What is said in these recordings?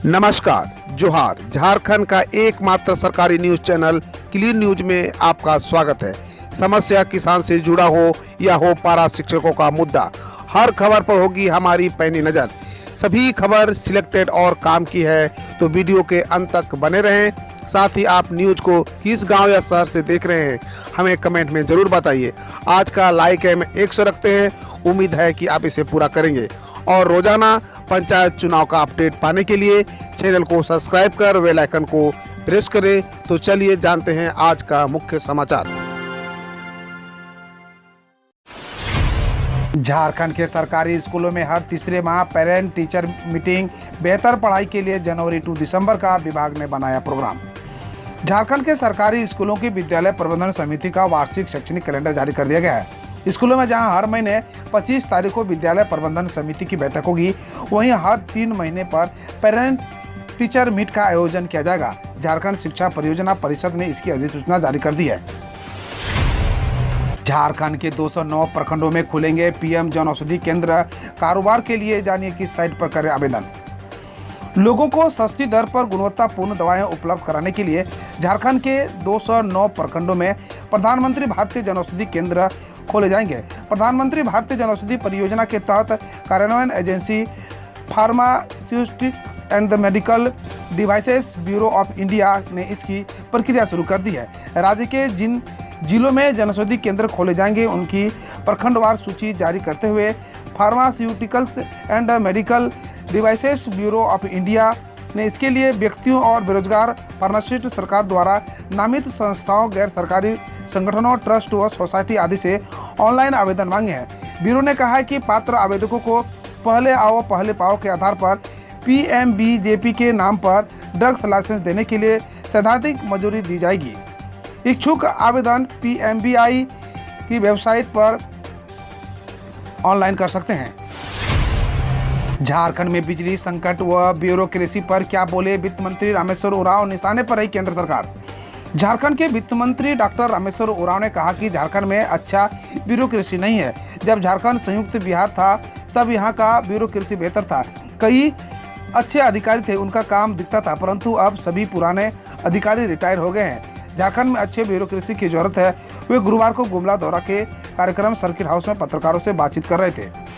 नमस्कार, जोहार। झारखंड का एकमात्र सरकारी न्यूज चैनल क्लीन न्यूज में आपका स्वागत है। समस्या किसान से जुड़ा हो या हो पारा शिक्षकों का मुद्दा, हर खबर पर होगी हमारी पैनी नज़र। सभी खबर सिलेक्टेड और काम की है, तो वीडियो के अंत तक बने रहें। साथ ही आप न्यूज को किस गांव या शहर से देख रहे हैं, हमें कमेंट में ज़रूर बताइए। आज का लाइक हम 100 रखते हैं, उम्मीद है कि आप इसे पूरा करेंगे। और रोजाना पंचायत चुनाव का अपडेट पाने के लिए चैनल को सब्सक्राइब कर बेल आइकन को प्रेस करें। तो चलिए जानते हैं आज का मुख्य समाचार। झारखंड के सरकारी स्कूलों में हर तीसरे माह पेरेंट टीचर मीटिंग, बेहतर पढ़ाई के लिए जनवरी टू दिसंबर का विभाग ने बनाया प्रोग्राम। झारखंड के सरकारी स्कूलों की विद्यालय प्रबंधन समिति का वार्षिक शैक्षणिक कैलेंडर जारी कर दिया गया है। स्कूलों में जहां हर महीने 25 तारीख को विद्यालय प्रबंधन समिति की बैठक होगी, वहीं हर 3 महीने पर पेरेंट टीचर मीट का आयोजन किया जाएगा। झारखंड शिक्षा परियोजना परिषद ने इसकी अधिसूचना जारी कर दी है। झारखंड के 209 प्रखंडों में खुलेंगे पीएम जन औषधि केंद्र। कारोबार के लिए जानिए किस साइट पर करें आवेदन। लोगों को सस्ती दर पर गुणवत्तापूर्ण दवाएं उपलब्ध कराने के लिए झारखंड के 209 प्रखंडों में प्रधानमंत्री भारतीय जनऔषधि केंद्र खोले जाएंगे। प्रधानमंत्री भारतीय जनऔषधि परियोजना के तहत कार्यान्वयन agency pharmaceutics and the medical devices bureau of India ने इसकी प्रक्रिया शुरू कर दी है। राज्य के जिन जिलों में जनऔषधि केंद्र खोले जाएंगे, उनकी प्रखंडवार सूची जारी करते हुए pharmaceuticals and medical devices bureau of India ने इसके लिए व्यक्तियों और बेरोजगार फार्मासिस्ट, सरकार द्वारा नामित संस्थाओं, गैर सरकारी संगठनों, ट्रस्ट व सोसाइटी आदि से ऑनलाइन आवेदन मांगे हैं। ब्यूरो ने कहा है कि पात्र आवेदकों को पहले आओ पहले पाओ के आधार पर PMBJP के नाम पर ड्रग्स लाइसेंस देने के लिए सैद्धांतिक मंजूरी दी जाएगी। इच्छुक आवेदन PMBI की वेबसाइट पर ऑनलाइन कर सकते हैं। झारखंड में बिजली संकट व ब्यूरोक्रेसी पर क्या बोले वित्त मंत्री रामेश्वर उरांव, निशाने पर रही केंद्र सरकार। झारखंड के वित्त मंत्री डॉक्टर रामेश्वर उरांव ने कहा कि झारखंड में अच्छा ब्यूरोक्रेसी नहीं है। जब झारखंड संयुक्त बिहार था तब यहाँ का ब्यूरोक्रेसी बेहतर था। कई अच्छे अधिकारी थे, उनका काम दिखता था, परंतु अब सभी पुराने अधिकारी रिटायर हो गए हैं। झारखंड में अच्छे ब्यूरोक्रेसी की जरूरत है। वे गुरुवार को गुमला दौरा के कार्यक्रम सर्किट हाउस में पत्रकारों से बातचीत कर रहे थे।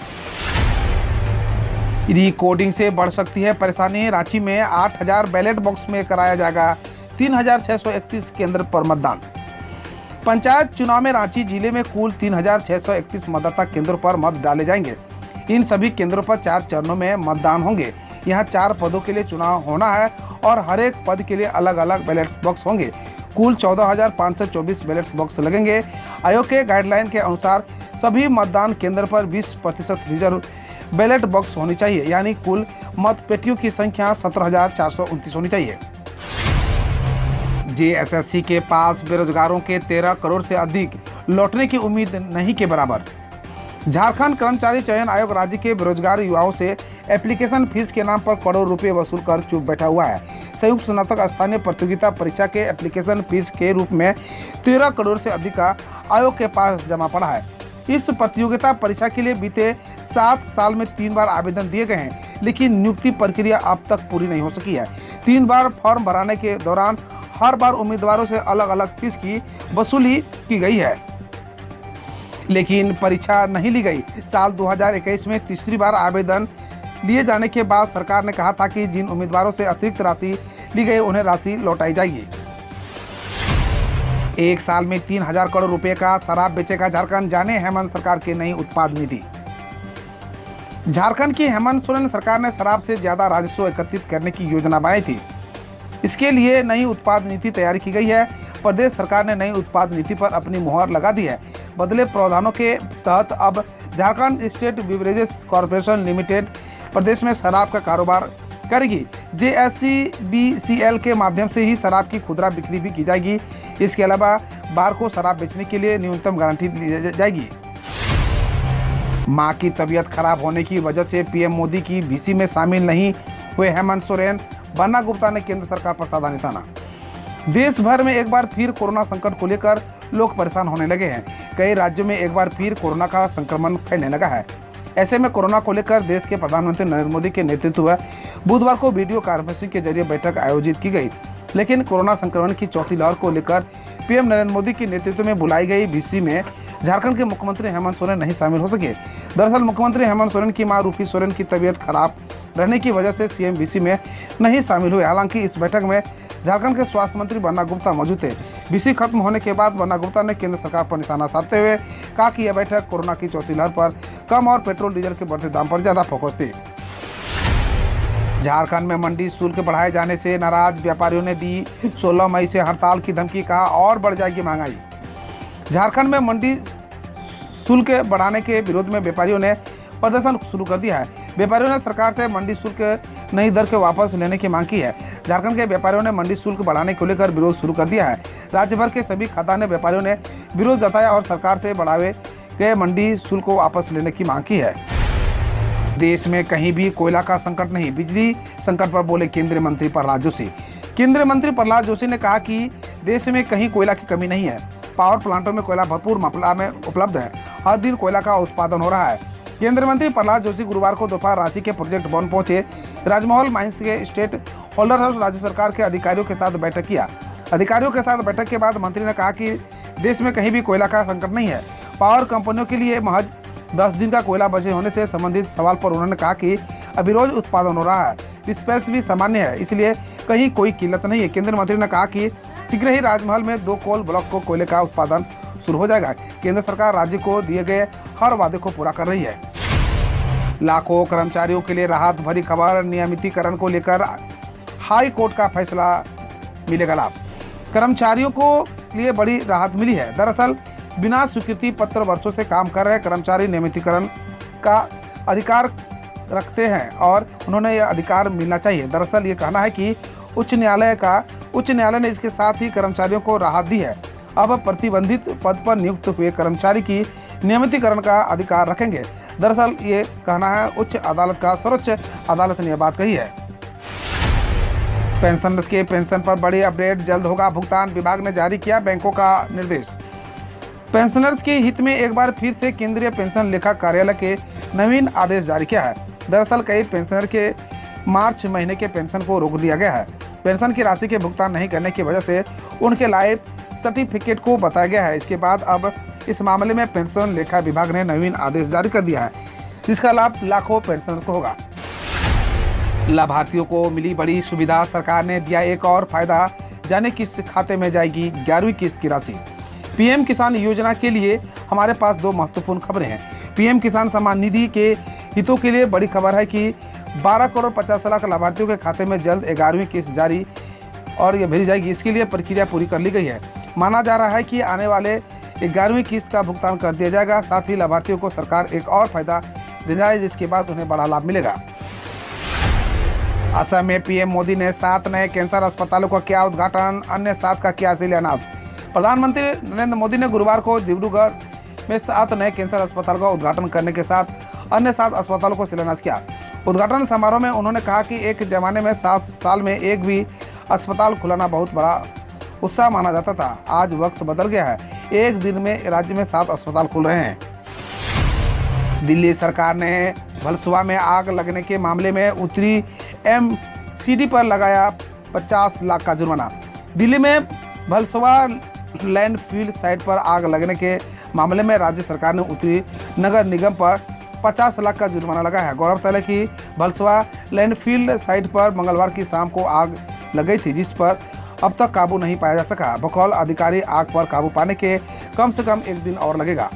रिकोडिंग से बढ़ सकती है परेशानी। रांची में 8000 बैलेट बॉक्स में कराया जाएगा 3631 केंद्र पर मतदान। पंचायत चुनाव में रांची जिले में कुल 3631 मतदाता केंद्रों पर मत डाले जाएंगे। इन सभी केंद्रों पर 4 चरणों में मतदान होंगे। यहाँ 4 पदों के लिए चुनाव होना है और हर एक पद के लिए अलग अलग बैलेट बॉक्स होंगे। कुल 14,524 बैलेट बॉक्स लगेंगे। आयोग के गाइडलाइन के अनुसार सभी मतदान केंद्र पर 20% रिजर्व बैलेट बॉक्स होनी चाहिए, यानी कुल मत पेटियों की संख्या 17,429 होनी चाहिए। JSSC के पास बेरोजगारों के 13 करोड़ से अधिक लौटने की उम्मीद नहीं के बराबर। झारखंड कर्मचारी चयन आयोग राज्य के बेरोजगार युवाओं से एप्लीकेशन फीस के नाम पर करोड़ों रुपए वसूल कर चुप बैठा हुआ है। संयुक्त स्नातक स्थानीय प्रतियोगिता परीक्षा के एप्लीकेशन फीस के रूप में 13 करोड़ से अधिक का आयोग के पास जमा पड़ा है। इस प्रतियोगिता परीक्षा के लिए बीते 7 साल में 3 बार आवेदन दिए गए हैं, लेकिन नियुक्ति प्रक्रिया अब तक पूरी नहीं हो सकी है। 3 बार फॉर्म भराने के दौरान हर बार उम्मीदवारों से अलग अलग फीस की वसूली की गई है, लेकिन परीक्षा नहीं ली गई। साल 2021 में तीसरी बार आवेदन लिए जाने के बाद सरकार ने कहा था कि जिन उम्मीदवारों से अतिरिक्त राशि ली गई उन्हें राशि लौटाई जाएगी। एक साल में 3000 करोड़ रुपए का शराब बेचेगा झारखंड, जाने हेमंत सरकार की नई उत्पाद नीति। झारखंड की हेमंत सोरेन सरकार ने शराब से ज्यादा राजस्व एकत्रित करने की योजना बनाई थी। इसके लिए नई उत्पाद नीति तैयार की गई है। प्रदेश सरकार ने नई उत्पाद नीति पर अपनी मुहर लगा दी है। बदले प्रावधानों के तहत अब Jharkhand state beverages corporation limited प्रदेश में शराब का कारोबार करेगी। JSCBCL के माध्यम से ही शराब की खुदरा बिक्री भी की जाएगी। इसके अलावा बार को शराब बेचने के लिए न्यूनतम गारंटी दी जाएगी। मां की तबीयत खराब होने की वजह से पीएम मोदी की VC में शामिल नहीं हुए हेमंत सोरेन, बन्ना गुप्ता ने केंद्र सरकार पर साधा निशाना। देश भर में एक बार फिर कोरोना संकट को लेकर लोग परेशान होने लगे हैं। कई राज्यों में एक बार फिर कोरोना का संक्रमण फैलने लगा है। ऐसे में कोरोना को लेकर देश के प्रधानमंत्री नरेंद्र मोदी के नेतृत्व में बुधवार को वीडियो कॉन्फ्रेंसिंग के जरिए बैठक आयोजित की गई। लेकिन कोरोना संक्रमण की चौथी लहर को लेकर पीएम नरेंद्र मोदी के नेतृत्व में बुलाई गई बीसी में झारखंड के मुख्यमंत्री हेमंत सोरेन नहीं शामिल हो सके। दरअसल मुख्यमंत्री हेमंत सोरेन की मां रूपी सोरेन की तबीयत खराब रहने की वजह से सीएम बीसी में नहीं शामिल हुए। हालांकि इस बैठक में झारखंड के स्वास्थ्य मंत्री बन्ना गुप्ता मौजूद थे। बीसी खत्म होने के बाद बन्ना गुप्ता ने केंद्र सरकार पर निशाना साधते हुए कहा कि यह बैठक कोरोना की चौथी लहर पर कम और पेट्रोल डीजल के बढ़ते दाम पर ज्यादा फोकस थी। झारखंड में मंडी शुल्क बढ़ाए जाने से नाराज व्यापारियों ने दी 16 मई से हड़ताल की धमकी, कहा और बढ़ जाएगी महंगाई। झारखंड में मंडी शुल्क बढ़ाने के विरोध में व्यापारियों ने प्रदर्शन शुरू कर दिया है। व्यापारियों ने सरकार से मंडी शुल्क नई दर के वापस लेने की मांग की है। झारखंड के व्यापारियों ने मंडी शुल्क बढ़ाने को लेकर विरोध शुरू कर दिया है। राज्य भर के सभी खदान व्यापारियों ने विरोध जताया और सरकार से बढ़ाए गए मंडी शुल्क को वापस लेने की मांग की है। देश में कहीं भी कोयला का संकट नहीं, बिजली संकट पर बोले केंद्रीय मंत्री प्रहलाद जोशी। केंद्रीय मंत्री प्रहलाद जोशी ने कहा कि देश में कहीं कोयला की कमी नहीं है। पावर प्लांटों में कोयला भरपूर मात्रा में उपलब्ध है। हर दिन कोयला का उत्पादन हो रहा है। केंद्रीय मंत्री प्रहलाद जोशी गुरुवार को दोपहर रांची के प्रोजेक्ट वन पहुंचे। राजमहल माइंस के स्टेट होल्डर हाउस राज्य सरकार के अधिकारियों के साथ बैठक किया। अधिकारियों के साथ बैठक के बाद मंत्री ने कहा कि देश में कहीं भी कोयला का संकट नहीं है। पावर कंपनियों के लिए महज 10 दिन का कोयला बचे होने से संबंधित सवाल पर उन्होंने कहा कि अभी रोज उत्पादन हो रहा है, डिस्पैच भी सामान्य है, इसलिए कहीं कोई किल्लत नहीं है। केंद्रीय मंत्री ने कहा कि शीघ्र ही राजमहल में 2 कोल ब्लॉक को कोयले का उत्पादन शुरू हो जाएगा। केंद्र सरकार राज्य को दिए गए हर वादे को पूरा कर रही है। लाखों कर्मचारियों के लिए राहत भरी खबर, नियमितीकरण को लेकर हाई कोर्ट का फैसला, मिलेगा लाभ। कर्मचारियों को लिए बड़ी राहत मिली है। दरअसल बिना स्वीकृति पत्र वर्षों से काम कर रहे कर्मचारी नियमितीकरण का अधिकार रखते हैं और उन्होंने यह अधिकार मिलना चाहिए। दरअसल ये कहना है कि उच्च न्यायालय ने इसके साथ ही कर्मचारियों को राहत दी है। अब प्रतिबंधित पद पर नियुक्त हुए कर्मचारी की नियमितीकरण का अधिकार रखेंगे। दरअसल ये कहना है उच्च अदालत का। सर्वोच्च अदालत ने यह बात कही है। पेंशनर्स के पेंशन पर बड़ी अपडेट, जल्द होगा भुगतान, विभाग ने जारी किया बैंकों का निर्देश। पेंशनर्स के हित में एक बार फिर से केंद्रीय पेंशन लेखा कार्यालय के नवीन आदेश जारी किया है। दरअसल कई पेंशनर के मार्च महीने के पेंशन को रोक दिया गया है। पेंशन की राशि के भुगतान नहीं करने की वजह से उनके लाइफ सर्टिफिकेट को बताया गया है। इसके बाद अब इस मामले में पेंशन लेखा विभाग ने नवीन आदेश जारी कर दिया है, जिसका लाभ लाखों पेंशनर्स को होगा। लाभार्थियों को मिली बड़ी सुविधा, सरकार ने दिया एक और फायदा, जाने किस खाते में जाएगी 11वीं किस्त की राशि। पीएम किसान योजना के लिए हमारे पास 2 महत्वपूर्ण खबरें हैं। पीएम किसान सम्मान निधि के हितों के लिए बड़ी खबर है कि 12 करोड़ 50 लाख लाभार्थियों के खाते में जल्द 11वीं किस्त जारी और ये भेजी जाएगी। इसके लिए प्रक्रिया पूरी कर ली गई है। माना जा रहा है कि आने वाले 11वीं किस्त का भुगतान कर दिया जाएगा। साथ ही लाभार्थियों को सरकार एक और फायदा दे जाए, जिसके बाद उन्हें बड़ा लाभ मिलेगा। असम में पीएम मोदी ने 7 नए कैंसर अस्पतालों का किया उद्घाटन, अन्य 7 का किया शिलान्यास। प्रधानमंत्री नरेंद्र मोदी ने गुरुवार को डिब्रूगढ़ में 7 नए कैंसर अस्पताल का उद्घाटन करने के साथ अन्य 7 अस्पतालों को शिलान्यास किया। उद्घाटन समारोह में उन्होंने कहा कि एक जमाने में 7 साल में एक भी अस्पताल खुलाना बहुत बड़ा उत्साह माना जाता था। आज वक्त बदल गया है। एक दिन में राज्य में 7 अस्पताल खुल रहे हैं। दिल्ली सरकार ने भलसुआ में आग लगने के मामले में उत्तरी एमसीडी पर लगाया 50 लाख का जुर्माना। दिल्ली में भलसुआ लैंडफिल साइट पर आग लगने के मामले में राज्य सरकार ने उत्तरी नगर निगम पर 50 लाख का जुर्माना लगाया है। गौरतलब है कि भलसुआ लैंडफिल साइट पर मंगलवार की शाम को आग लग गई थी, जिस पर अब तक काबू नहीं पाया जा सका। बकौल अधिकारी आग पर काबू पाने के कम से कम 1 दिन और लगेगा।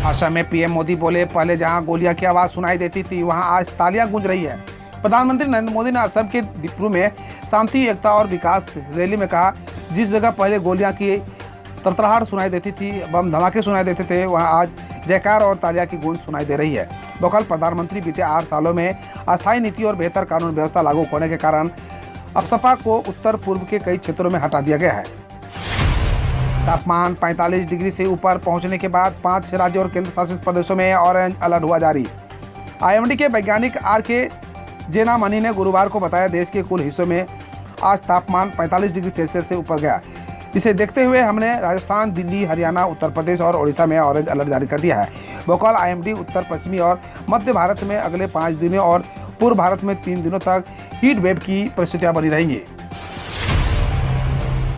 असम में पीएम मोदी बोले, पहले जहां गोलियां की आवाज सुनाई देती थी वहां आज तालियां गूंज रही है। प्रधानमंत्री नरेंद्र मोदी ने असम के दीपरू में शांति, एकता और विकास रैली में कहा, जिस जगह पहले गोलियां की तरतराहट सुनाई देती थी, बम धमाके सुनाई देते थे, वहां आज जयकार और तालियां की गूंज सुनाई दे रही है। बकौल प्रधानमंत्री बीते 8 सालों में अस्थायी नीति और बेहतर कानून व्यवस्था लागू होने के कारण अब सपा को उत्तर पूर्व के कई क्षेत्रों में हटा दिया गया है। तापमान 45 डिग्री से ऊपर पहुंचने के बाद 5 राज्यों और केंद्र शासित प्रदेशों में ऑरेंज अलर्ट हुआ जारी। आईएमडी के वैज्ञानिक आर.के. जेनामनी ने गुरुवार को बताया, देश के कुल हिस्सों में आज तापमान 45 डिग्री सेल्सियस से ऊपर गया। इसे देखते हुए हमने राजस्थान, दिल्ली, हरियाणा, उत्तर प्रदेश और ओडिशा में ऑरेंज अलर्ट जारी कर दिया है। भोपाल, आईएमडी, उत्तर पश्चिमी और मध्य भारत में अगले 5 दिनों और पूर्व भारत में 3 दिनों तक हीट वेव की परिस्थितियां बनी रहेंगी।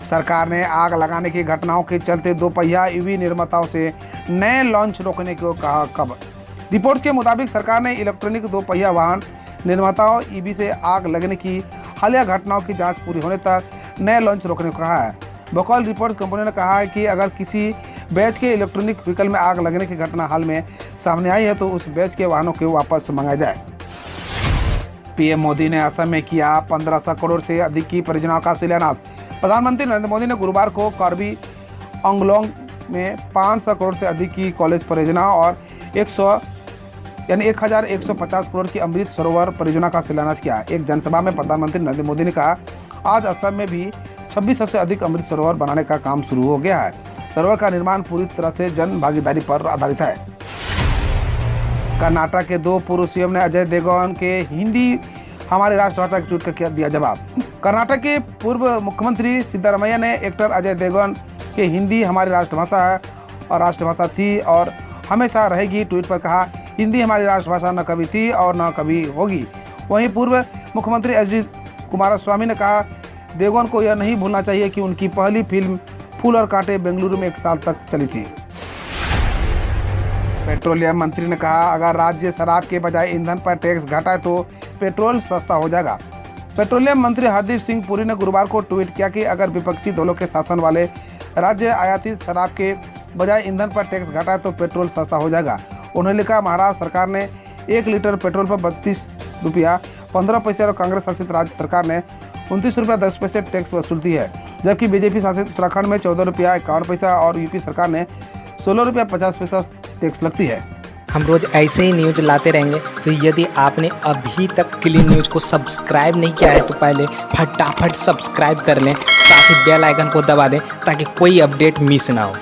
सरकार ने आग लगाने की घटनाओं के चलते दोपहिया ईवी निर्माताओं से नए लॉन्च रोकने को कहा। कब रिपोर्ट के मुताबिक सरकार ने इलेक्ट्रॉनिक दोपहिया वाहन निर्माताओं ईवी से आग लगने की हालिया घटनाओं की जांच पूरी होने तक नए लॉन्च रोकने को कहा है। बकौल रिपोर्ट्स कंपनी ने कहा है कि अगर किसी बैच के इलेक्ट्रॉनिक व्हीकल में आग लगने की घटना हाल में सामने आई है तो उस बैच के वाहनों को वापस मंगाया जाए। पीएम मोदी ने असम में किया 1500 करोड़ से अधिक की परियोजनाओं का शिलान्यास। प्रधानमंत्री नरेंद्र मोदी ने गुरुवार को कार्बी आंगलोंग में 500 करोड़ से अधिक की कॉलेज परियोजना और 1150 करोड़ की अमृत सरोवर परियोजना का शिलान्यास किया। एक जनसभा में प्रधानमंत्री नरेंद्र मोदी ने कहा, आज असम में भी 2600 से अधिक अमृत सरोवर बनाने का काम शुरू हो गया है। सरोवर का निर्माण पूरी तरह से जन भागीदारी पर आधारित है। कर्नाटक के 2 पूर्व सीएम ने अजय देवगन के हिंदी हमारी राष्ट्रभाषा के ट्वीट का दिया जवाब। कर्नाटक के पूर्व मुख्यमंत्री सिद्धारमैया ने एक्टर अजय देवगन के हिंदी हमारी राष्ट्रभाषा है और राष्ट्रभाषा थी और हमेशा रहेगी ट्वीट पर कहा, हिंदी हमारी राष्ट्रभाषा न कभी थी और न कभी होगी। वहीं पूर्व मुख्यमंत्री एच.डी. कुमारस्वामी ने कहा, देवगन को यह नहीं भूलना चाहिए कि उनकी पहली फिल्म फूल और कांटे बेंगलुरु में 1 साल तक चली थी। पेट्रोलियम मंत्री ने कहा, अगर राज्य शराब के बजाय ईंधन पर टैक्स घटाए तो पेट्रोल सस्ता हो जाएगा। पेट्रोलियम मंत्री हरदीप सिंह पुरी ने गुरुवार को ट्वीट किया कि अगर विपक्षी दलों के शासन वाले राज्य आयातित शराब के बजाय ईंधन पर टैक्स घटाए तो पेट्रोल सस्ता हो जाएगा। उन्होंने लिखा, महाराष्ट्र सरकार ने 1 लीटर पेट्रोल पर 32 रुपया 15 पैसे और कांग्रेस शासित राज्य सरकार ने 29 रुपया 10 पैसे टैक्स वसूलती है, जबकि बीजेपी शासित उत्तराखंड में 14 रुपया 51 पैसा और यूपी सरकार ने 16 रुपया 50 पैसा टैक्स लगती है। हम रोज ऐसे ही न्यूज लाते रहेंगे, तो यदि आपने अभी तक क्लीन न्यूज को सब्सक्राइब नहीं किया है तो पहले फटाफट सब्सक्राइब कर लें, साथ ही बेल आइकन को दबा दें ताकि कोई अपडेट मिस ना हो।